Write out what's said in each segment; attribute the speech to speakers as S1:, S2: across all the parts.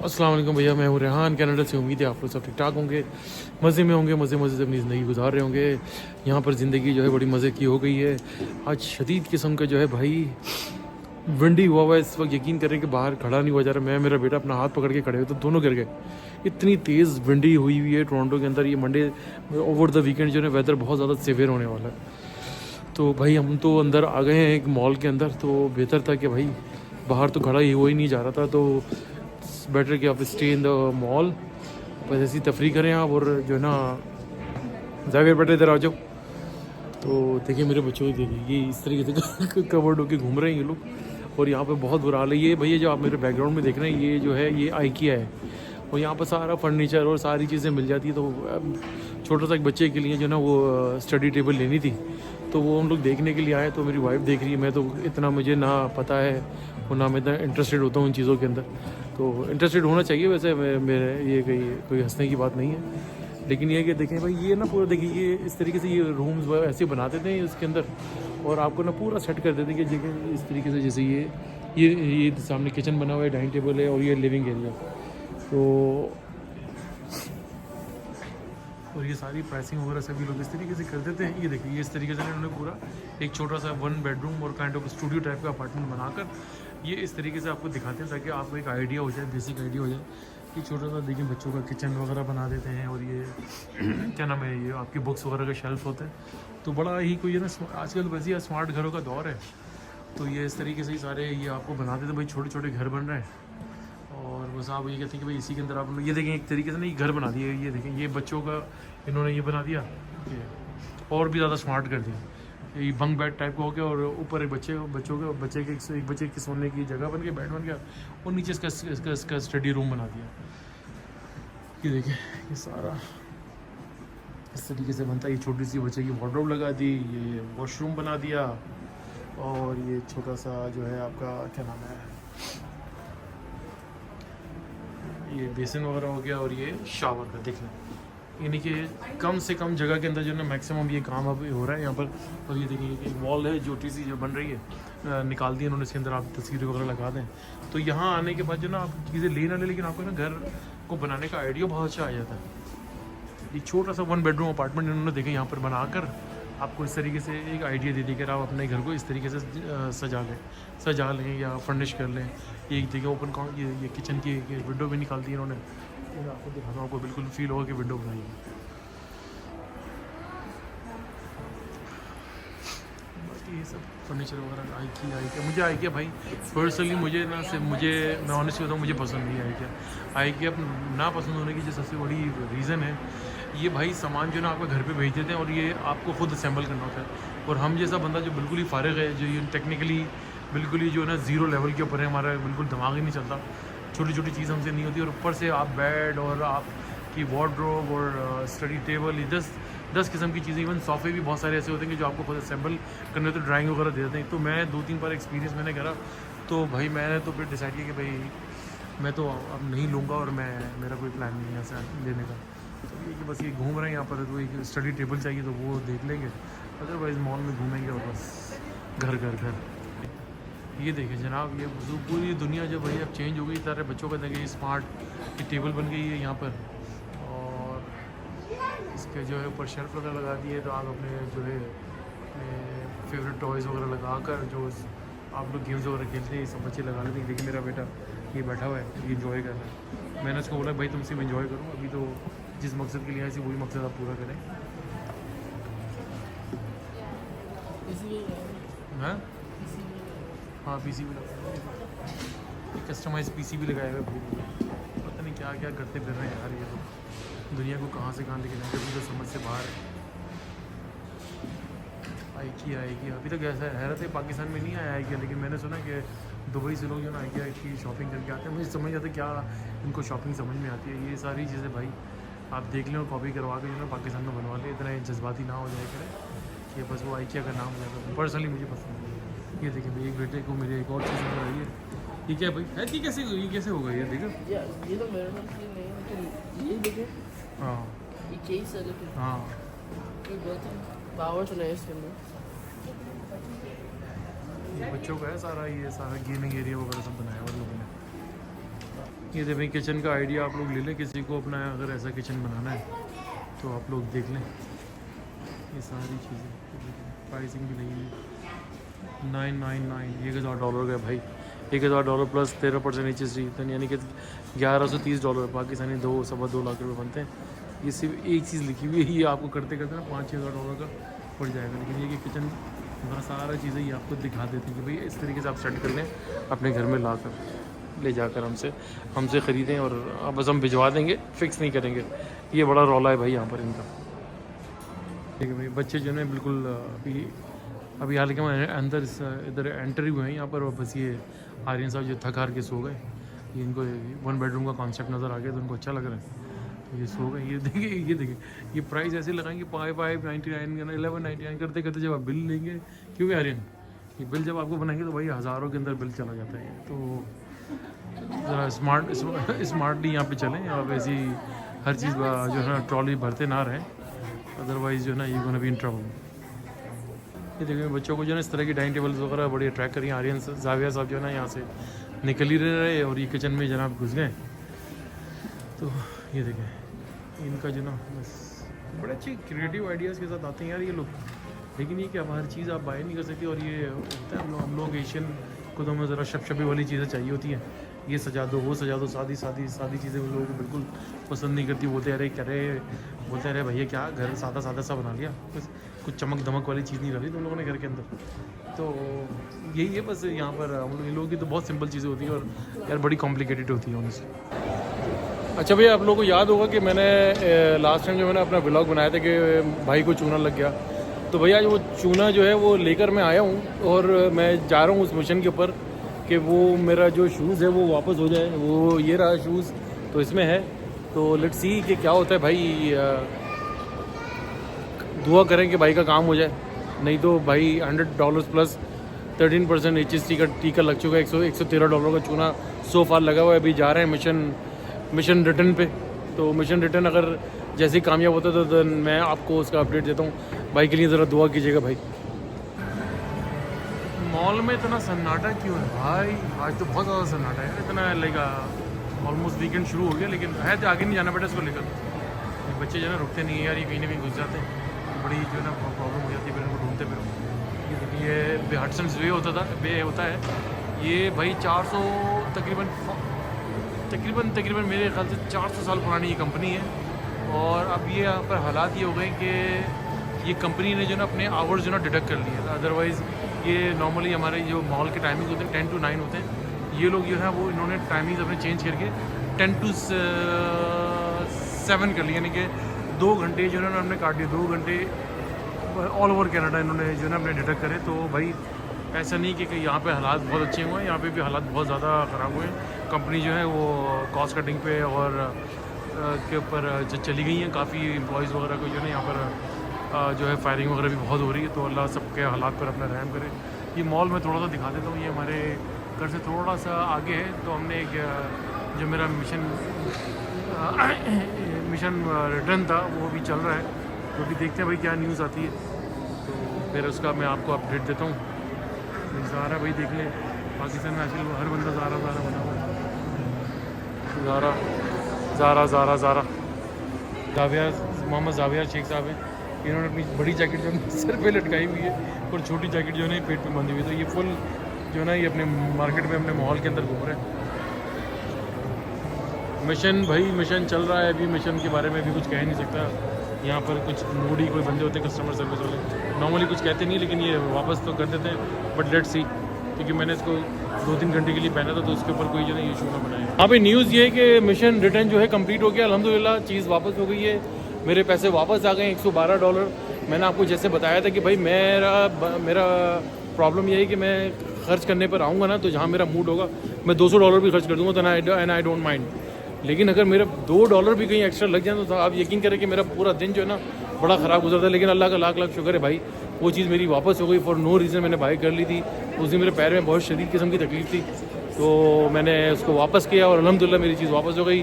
S1: अस्सलाम वालेकुम भैया, मैं हूँ रेहान कनाडा से। उम्मीद है आप लोग सब ठीक ठाक होंगे, मज़े में होंगे, मज़े मज़े से अपनी ज़िंदगी गुजार रहे होंगे। यहाँ पर ज़िंदगी जो है बड़ी मज़े की हो गई है। आज शदीद किस्म का जो है भाई विंडी हुआ हुआ है इस वक्त। यकीन करें कि बाहर खड़ा नहीं हुआ जा रहा। मैं मेरा बेटा अपना हाथ पकड़ के खड़े हुए तो दोनों गिर गए। इतनी तेज़ विंडी हुई हुई है टोरंटो के अंदर। ये मंडे ओवर द वीकेंड जो है वेदर बहुत ज़्यादा सीवियर होने वाला है। तो भाई हम तो अंदर आ गए हैं एक मॉल के अंदर। तो बेहतर था कि भाई बाहर तो खड़ा ही हो ही नहीं जा रहा था, तो बेटर कि आप स्टे इन द मॉल, बस ऐसी तफरी करें आप। और जो है ना जाकर बेटे इधर आ जाओ। तो देखिए मेरे बच्चों को देखिए, ये इस तरीके से कवर्ड होके घूम रहे हैं ये लोग। और यहाँ पे बहुत बुरा हाल है। ये भैया जो आप मेरे बैकग्राउंड में देख रहे हैं, ये जो है ये आइकिया है। और यहाँ पर सारा फर्नीचर और सारी चीज़ें मिल जाती है। तो छोटा सा एक बच्चे के लिए जो ना वो स्टडी टेबल लेनी थी, तो वो हम लोग देखने के लिए आए। तो मेरी वाइफ देख रही है। मैं तो इतना मुझे ना पता है और ना मैं इतना इंटरेस्टेड होता हूँ इन चीज़ों के अंदर। तो इंटरेस्टेड होना चाहिए वैसे, मेरे ये कोई हंसने की बात नहीं है। लेकिन ये है कि देखें भाई, ये ना पूरा देखिए, ये इस तरीके से ये रूम्स ऐसे बना देते हैं इसके अंदर। और आपको ना पूरा सेट कर देते हैं कि जगह इस तरीके से, जैसे ये सामने किचन बना हुआ है, डाइनिंग टेबल है और ये लिविंग एरिया। तो और ये सारी प्राइसिंग वगैरह सभी लोग इस तरीके से कर देते हैं। ये देखिए, ये इस तरीके से इन्होंने पूरा एक छोटा सा 1 बेडरूम और काइंड ऑफ स्टूडियो टाइप का अपार्टमेंट बनाकर ये इस तरीके से आपको दिखाते हैं, ताकि आपको एक आइडिया हो जाए, बेसिक आइडिया हो जाए। ये छोटा सा देखिए बच्चों का किचन वगैरह बना देते हैं। और ये क्या नाम है, ये आपकी बुक्स वगैरह का शेल्फ होता है। तो बड़ा ही कोई है ना, आजकल वैसे ही स्मार्ट घरों का दौर है। तो ये इस तरीके से ही सारे ये आपको बना देते हैं। भाई छोटे छोटे घर बन रहे हैं। और बस आप ये कहते हैं कि भाई इसी के अंदर आप ये देखें, एक तरीके से ना ये घर बना दिए। ये देखें, ये बच्चों का इन्होंने ये बना दिया, ये और भी ज़्यादा स्मार्ट कर दिया। ये बंक बेड टाइप का हो गया। और ऊपर एक बच्चे के सोने की जगह बन गया, बेड बन गया। और नीचे इसका स्टडी रूम बना दिया। ये देखें, ये सारा इस तरीके से बनता है। ये छोटी सी बच्चे की वार्डरोब लगा दी, ये वॉशरूम बना दिया। और ये छोटा सा जो है आपका क्या नाम है, ये बेसिन वगैरह हो गया। और ये शावर का देख लें, यानी कि कम से कम जगह के अंदर जो है ना मैक्सिमम ये काम अब हो रहा है यहाँ पर। और ये देखिए एक वॉल है छोटी सी जो बन रही है, निकाल दी इन्होंने, इसके अंदर आप तस्वीरें वगैरह लगा दें। तो यहाँ आने के बाद जो ना आप चीज़ें ले ना ले, लेकिन आपको ना घर को बनाने का आइडिया बहुत अच्छा आ जाता है। ये छोटा सा 1 बेडरूम अपार्टमेंट इन्होंने देखे यहाँ पर बनाकर आपको इस तरीके से एक आइडिया दे दी कि आप अपने घर को इस तरीके से सजा लें या फर्निश कर लें। एक जगह ओपन ये किचन की विंडो भी निकाल दी इन्होंने। ये आपको दिखाता हूँ, आपको बिल्कुल फील होगा कि विंडो बनाई है। बाकी ये सब फर्नीचर वगैरह आइकिया मुझे आइकिया भाई पर्सनली मुझे ना सिर्फ मैं ऑनेस्टली बताऊँ, मुझे पसंद नहीं है आइकिया ना पसंद होने की जो सबसे बड़ी रीज़न है, ये भाई सामान जो ना आपको घर पे भेज देते हैं और ये आपको खुद असेंबल करना होता है। और हम जैसा बंदा जो बिल्कुल ही फारिग है, जो ये टेक्निकली बिल्कुल ही जो है ना ज़ीरो लेवल के ऊपर है, हमारा बिल्कुल दिमाग ही नहीं चलता, छोटी छोटी चीज़ हमसे नहीं होती। और ऊपर से आप बेड और आपकी वार्डरोब और स्टडी टेबल, ये 10 किस्म की चीज़ें, इवन सोफ़े भी बहुत सारे ऐसे होते हैं कि जो आपको खुद असेंबल करने होते, ड्राइंग वगैरह दे देते हैं। तो मैं 2-3 बार एक्सपीरियंस मैंने करा, तो भाई मैंने तो फिर डिसाइड किया कि भाई मैं तो अब नहीं लूँगा और मेरा कोई प्लान नहीं है ऐसा लेने का। तो ये कि बस ये घूम रहे हैं यहाँ पर, तो एक स्टडी टेबल चाहिए तो वो देख लेंगे, अदरवाइज़ मॉल में घूमेंगे और बस घर। ये देखिए जनाब, ये पूरी दुनिया जो भाई अब चेंज हो गई। सारे बच्चों का देखिए स्मार्ट की टेबल बन गई है यहाँ पर। और इसके जो है ऊपर शेल्फ वगैरह लगा दिए, तो आप अपने जो है फेवरेट टॉयज़ वगैरह लगा कर जो आप लोग गेम्स वगैरह खेलते हैं, ये सब बच्चे लगा लेते हैं। देखिए मेरा बेटा ये बैठा हुआ है, ये इन्जॉय कर रहा है। मैंने उसको बोला भाई तुम सिर्फ इन्जॉय करो, अभी तो जिस मकसद के लिए आए थे वही मकसद आप पूरा करें। हाँ पीसी भी लगाया है, कस्टमाइज पीसी भी लगाया हुआ है। पता नहीं क्या क्या करते फिर रहे हैं यार, ये तो दुनिया को कहाँ से कहाँ लेके जाएंगे, अभी तो समझ से बाहर है। आइकिया अभी तक ऐसा हैरत है, पाकिस्तान में नहीं आया आइकिया, लेकिन मैंने सुना कि दुबई से लोग जो ना आइकिया की शॉपिंग करके आते हैं। मुझे समझ आता है क्या इनको शॉपिंग समझ में आती है। ये सारी चीज़ें भाई आप देख लें और कॉपी करवा के जो ना पाकिस्तान में बनवा लें, इतना जज्बाती ना हो जाए करें कि बस वो आइकिया का नाम है। पर्सनली मुझे पसंद है। ये देखिए भाई, एक बेटे को मेरे एक और चीज़ नजर आई है। ये क्या भाई है, ये कैसे होगा ये देखो।
S2: ये तो मेरे पास नहीं है, लेकिन ये देखिए,
S1: हाँ
S2: ये केस है, लेकिन
S1: हाँ
S2: ये बहुत पावर तो नहीं इसके अंदर।
S1: ये बच्चों का है सारा, ये सारा गेमिंग एरिया वगैरह सब बनाया हुआ लोगों ने। ये देखिए किचन का आइडिया आप लोग ले लें, किसी को अपना अगर ऐसा किचन बनाना है तो आप लोग देख लें। ये सारी चीज़ें प्राइसिंग भी नहीं है। 999 $1,000 का भाई, $1,000 प्लस 13% HST, यानी कि $1,130 पाकिस्तानी 2-2.25 लाख रुपये बनते हैं। ये सिर्फ एक चीज़ लिखी हुई है, ये आपको करते करते ना $5-6,000 का पड़ जाएगा। लेकिन ये कि किचन वगैरह सारा चीज़ें ये आपको दिखा देती हैं कि भाई इस तरीके से आप सेट कर लें अपने घर में ला कर ले जाकर हमसे ख़रीदें और अब बस हम भिजवा देंगे, फिक्स नहीं करेंगे। ये बड़ा रौला है भाई यहाँ पर इनका। ठीक है भाई, बच्चे जो है बिल्कुल अभी हाल के अंदर इधर एंटर ही हुए हैं यहाँ पर, और बस ये आर्यन साहब जो थक हार के सो गए। ये इनको 1 बेडरूम का कॉन्सेप्ट नज़र आ गया तो उनको अच्छा लग रहा है, ये सो गए। ये देखिए ये प्राइस ऐसे लगाएंगे 599 1199 करते करते जब आप बिल लेंगे, क्योंकि आर्यन ये बिल जब आपको बनाएंगे तो भाई हज़ारों के अंदर बिल चला जाता है। तो ज़रा स्मार्टली यहाँ पे चलें, आप ऐसी हर चीज़ जो है ना ट्रॉली भरते ना रहें, अदरवाइज़ जो है ना you gonna be in trouble. ये देखिए बच्चों को जो है ना इस तरह की डाइनिंग टेबल्स वगैरह बड़ी अट्रैक्ट करी। आर्यन जाविया साहब जो है ना यहाँ से निकल ही रहे और ये किचन में जनाब घुस गए। तो ये देखें इनका जो ना बस बड़े अच्छे क्रिएटिव आइडियाज़ के साथ आते हैं यार ये लोग। लेकिन ये कि अब हर चीज़ आप बाय नहीं कर सकती, और ये होता है हम लोग एशियन को तो हमें ज़रा शपशपी वाली चीज़ें चाहिए होती हैं। ये सजा दो, वो सजा दो, सादी चीज़ें उन लोगों को बिल्कुल पसंद नहीं करती। बोलते अरे भैया क्या घर सादा सा बना लिया, बस कुछ चमक दमक वाली चीज़ नहीं रही तुम लोगों ने घर के अंदर। तो यही है बस यहाँ पर हम लोग इन लोगों की तो बहुत सिंपल चीज़ें होती हैं और यार बड़ी कॉम्प्लिकेटेड होती है ऑनेस्टली। अच्छा भैया, आप लोगों को याद होगा कि मैंने लास्ट टाइम जो मैंने अपना व्लॉग बनाया था कि भाई को चूना लग गया, तो भैया वो चूना जो है वो लेकर मैं आया हूँ और मैं जा रहा हूँ उस मिशन के ऊपर कि वो मेरा जो शूज़ है वो वापस हो जाए। वो ये रहा शूज़ तो इसमें है, तो लेट्स सी कि क्या होता है भाई। दुआ करें कि भाई का काम हो जाए, नहीं तो भाई $100 प्लस 13% HST का टीका लग चुका है। $113 का चूना सो फार लगा हुआ है। अभी जा रहे हैं मिशन रिटर्न पे, तो मिशन रिटर्न अगर जैसे ही कामयाब होता है तो मैं आपको उसका अपडेट देता हूँ। भाई के लिए ज़रा दुआ कीजिएगा भाई। मॉल में इतना सन्नाटा क्यों है भाई? आज तो बहुत ज़्यादा सन्नाटा है, इतना लाइक ऑलमोस्ट वीकेंड शुरू हो गया, लेकिन है तो आगे नहीं जाना बेटा इसको लेकर। बच्चे जो है ना रुकते नहीं है यार, ये कहीं ना कहीं घुस जाते हैं, बड़ी जो है ना प्रॉब्लम हो जाती है, फिर इनको ढूंढते फिर। ये देखिए ये हटसन्स वे होता है ये भाई 400 तकरीबन मेरे ख्याल से 400 साल पुरानी ये कंपनी है। और अब ये यहाँ पर हालात ये हो गए कि ये कंपनी ने जो ना अपने आवर्स जो ना डिडक्ट कर लिए। अदरवाइज़ ये नॉर्मली हमारे जो मॉल के टाइमिंग होते हैं 10 to 9 होते हैं, ये लोग जो है वो इन्होंने टाइमिंग अपने चेंज करके 10 to 7 कर लिए, यानी कि 2 घंटे जो है ना हमने काट दिए। 2 घंटे ऑल ओवर कनाडा इन्होंने जो है ना अपने डिडक्ट करे। तो भाई ऐसा नहीं कि यहाँ पे हालात बहुत अच्छे हुए हैं, यहाँ पे भी हालात बहुत ज़्यादा ख़राब हुए हैं। कंपनी जो है वो कॉस्ट कटिंग पे और के ऊपर चली गई हैं। काफ़ी एम्प्लॉयज़ वगैरह को जो है ना यहाँ पर जो है फायरिंग वगैरह भी बहुत हो रही है। तो अल्लाह सबके हालात पर अपना रहम करे। ये मॉल में थोड़ा सा दिखा देता हूँ, ये हमारे घर से थोड़ा सा आगे है। तो हमने एक जो मेरा मिशन रिटर्न था वो भी चल रहा है, तो अभी देखते हैं भाई क्या न्यूज़ आती है, तो फिर उसका मैं आपको अपडेट देता हूँ। ज़ारा भाई देख ले, पाकिस्तान में आजकल हर बंदा ज़ारा बना हुआ है। ज़ारा जाविया मोहम्मद जाविया शेख साहब हैं, इन्होंने अपनी बड़ी जैकेट जो है सर पे लटकाई हुई है और छोटी जैकेट जो है ना पेट पे बंधी हुई है। तो ये फुल जो है ना ये अपने मार्केट में अपने मॉल के अंदर घूम रहे हैं। मिशन चल रहा है अभी, मिशन के बारे में भी कुछ कह नहीं सकता। यहाँ पर कुछ मूडी कोई बंदे होते हैं कस्टमर सर्विस वाले, नॉर्मली कुछ कहते नहीं, लेकिन ये वापस तो कर देते हैं। बट लेट्स सी, क्योंकि मैंने इसको 2-3 घंटे के लिए पहना था, तो उसके ऊपर कोई जो है इशू ना बनाया। हाँ भाई, न्यूज़ ये है कि मिशन रिटर्न जो है कंप्लीट हो गया अल्हम्दुलिल्लाह। चीज़ वापस हो गई है, मेरे पैसे वापस आ गए $112। मैंने आपको जैसे बताया था कि भाई मेरा प्रॉब्लम ये है कि मैं खर्च करने पर आऊँगा ना, तो जहाँ मेरा मूड होगा मैं $200 भी खर्च कर दूँगा, तो एंड आई डोंट माइंड। लेकिन अगर मेरा $2 भी कहीं एक्स्ट्रा लग जाए तो आप यकीन करें कि मेरा पूरा दिन जो है ना बड़ा ख़राब गुजरता है। लेकिन अल्लाह का लाख शुक्र है भाई, वो चीज़ मेरी वापस हो गई। फॉर नो रीज़न मैंने बाई कर ली थी। उस दिन मेरे पैर में बहुत शदीद किस्म की तकलीफ़ थी, तो मैंने उसको वापस किया और अल्हम्दुलिल्लाह मेरी चीज़ वापस हो गई।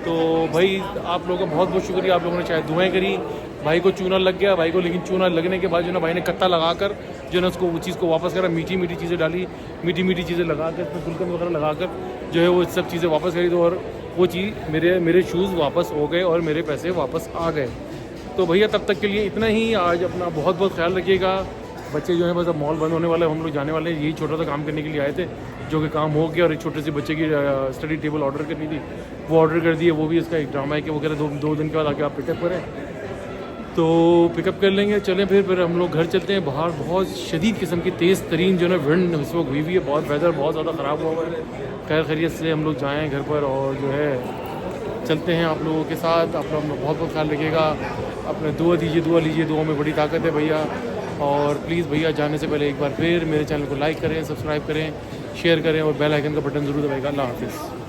S1: तो भाई आप लोगों का बहुत बहुत शुक्रिया, आप लोगों ने शायद दुआएं करी। भाई को चूना लग गया भाई को, लेकिन चूना लगने के बाद जो ना भाई ने कत्ता लगा कर जो है ना उसको वो चीज़ को वापस करा, मीठी मीठी चीज़ें डाली, मीठी मीठी चीज़ें लगा कर उसमें गुलकंद वगैरह लगा कर जो है वो सब चीज़ें वापस करी, तो और वो चीज़ मेरे शूज़ वापस हो गए और मेरे पैसे वापस आ गए। तो भैया तब तक के लिए इतना ही। आज अपना बहुत बहुत ख्याल रखिएगा। बच्चे जो हैं बस अब मॉल बंद होने वाला है, हम लोग जाने वाले हैं। यही छोटा सा काम करने के लिए आए थे, जो कि काम हो गया। और एक छोटे से बच्चे की स्टडी टेबल ऑर्डर करनी थी, वो ऑर्डर कर दिए। वो भी इसका एक ड्रामा है कि वो कह रहे दो दिन के बाद आके आप पिकअप करें, तो पिकअप कर लेंगे। चलें फिर हम लोग घर चलते हैं। बाहर बहुत शदीद किस्म की तेज़ तरीन जो है ना विंड इस वक्त हुई है, बहुत वेदर बहुत ज़्यादा ख़राब हुआ है। खैर खैरियत से हम लोग जाएँ घर पर और जो है चलते हैं आप लोगों के साथ। आप लोग बहुत बहुत ख्याल रखिएगा, अपने दुआ दीजिए, दुआ लीजिए, दुआ में बड़ी ताकत है भैया। और प्लीज़ भैया जाने से पहले एक बार फिर मेरे चैनल को लाइक करें, सब्सक्राइब करें, शेयर करें और बेल आइकन का बटन ज़रूर दबाइएगा। अल्लाह हाफिज़।